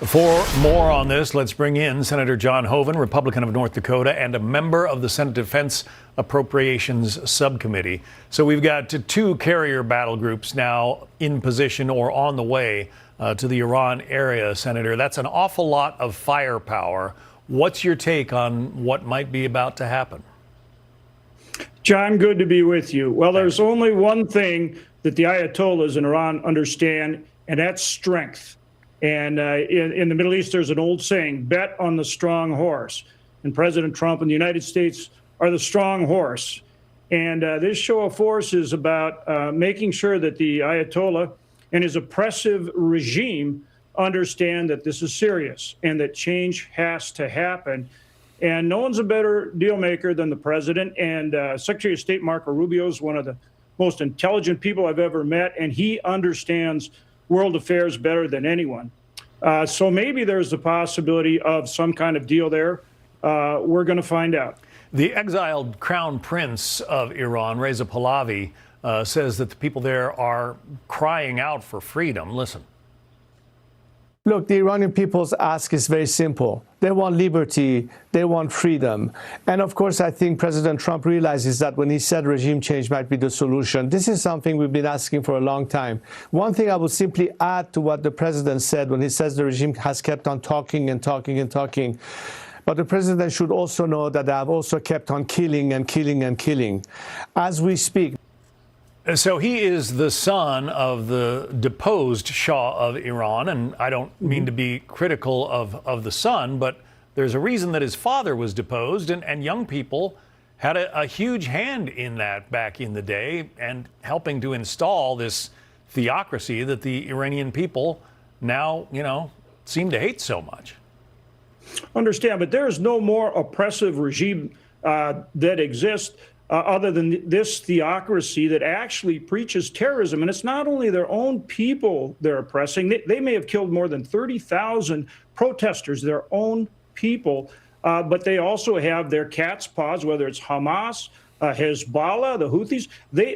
For more on this, let's bring in Senator John Hoeven, Republican of North Dakota, and a member of the Senate Defense Appropriations Subcommittee. So we've got two carrier battle groups now in position or on the way to the Iran area, Senator. That's an awful lot of firepower. What's your take on what might be about to happen? John, good to be with you. Well, there's only one thing that the Ayatollahs in Iran understand, and that's strength. And in the Middle East, there's an old saying, bet on the strong horse. And President Trump and the United States are the strong horse. And this show of force is about making sure that the Ayatollah and his oppressive regime understand that this is serious and that change has to happen. And no one's a better deal maker than the president. And Secretary of State Marco Rubio is one of the most intelligent people I've ever met, and he understands world affairs better than anyone. So maybe there's the possibility of some kind of deal there. We're going to find out. The exiled crown prince of Iran, Reza Pahlavi, says that the people there are crying out for freedom. Listen. Look, the Iranian people's ask is very simple. They want liberty. They want freedom. And of course, I think President Trump realizes that when he said regime change might be the solution. This is something we've been asking for a long time. One thing I would simply add to what the president said when he says the regime has kept on talking and talking and talking. But the president should also know that they have also kept on killing and killing and killing. As we speak. So he is the son of the deposed Shah of Iran, and I don't mean to be critical of the son, but there's a reason that his father was deposed, and young people had a huge hand in that back in the day and helping to install this theocracy that the Iranian people now, seem to hate so much. Understand, but there is no more oppressive regime that exists other than this theocracy that actually preaches terrorism. And it's not only their own people they're oppressing. They may have killed more than 30,000 protesters, their own people, but they also have their cat's paws, whether it's Hamas, Hezbollah, the Houthis.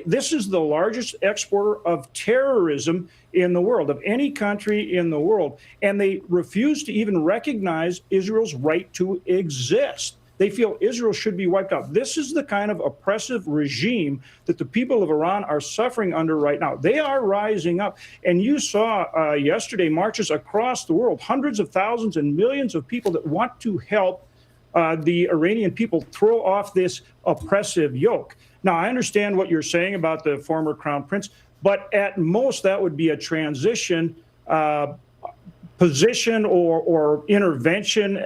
This is the largest exporter of terrorism in the world, of any country in the world. And they refuse to even recognize Israel's right to exist. They feel Israel should be wiped out. This is the kind of oppressive regime that the people of Iran are suffering under right now. They are rising up. And you saw yesterday marches across the world, hundreds of thousands and millions of people that want to help the Iranian people throw off this oppressive yoke. Now, I understand what you're saying about the former crown prince, but at most that would be a transition position or intervention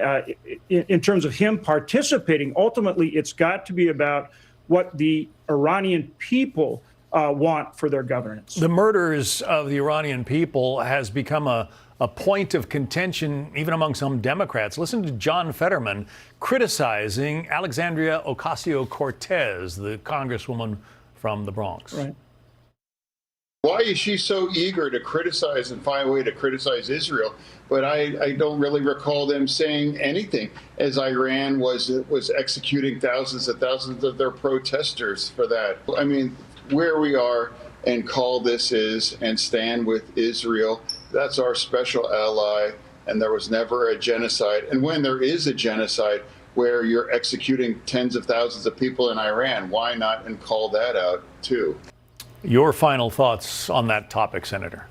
in terms of him participating. Ultimately, it's got to be about what the Iranian people want for their governance. The murders of the Iranian people has become a point of contention even among some Democrats. Listen to John Fetterman criticizing Alexandria Ocasio-Cortez, the congresswoman from the Bronx. Right. Why is she so eager to criticize and find a way to criticize Israel? But I don't really recall them saying anything as Iran was executing thousands and thousands of their protesters for that. I mean, where we are and call this is and stand with Israel, that's our special ally, and there was never a genocide. And when there is a genocide where you're executing tens of thousands of people in Iran, why not and call that out too? Your final thoughts on that topic, Senator.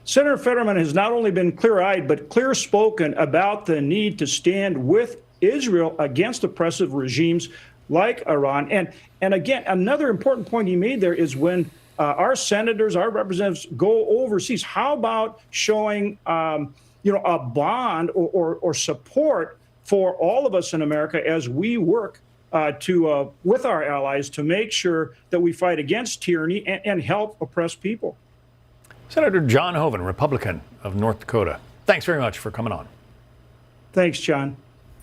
Senator Fetterman has not only been clear-eyed, but clear-spoken about the need to stand with Israel against oppressive regimes like Iran. And again, another important point he made there is when our senators, our representatives go overseas, how about showing a bond or support for all of us in America as we work with our allies to make sure that we fight against tyranny and help oppressed people. Senator John Hoeven, Republican of North Dakota. Thanks very much for coming on. Thanks, John.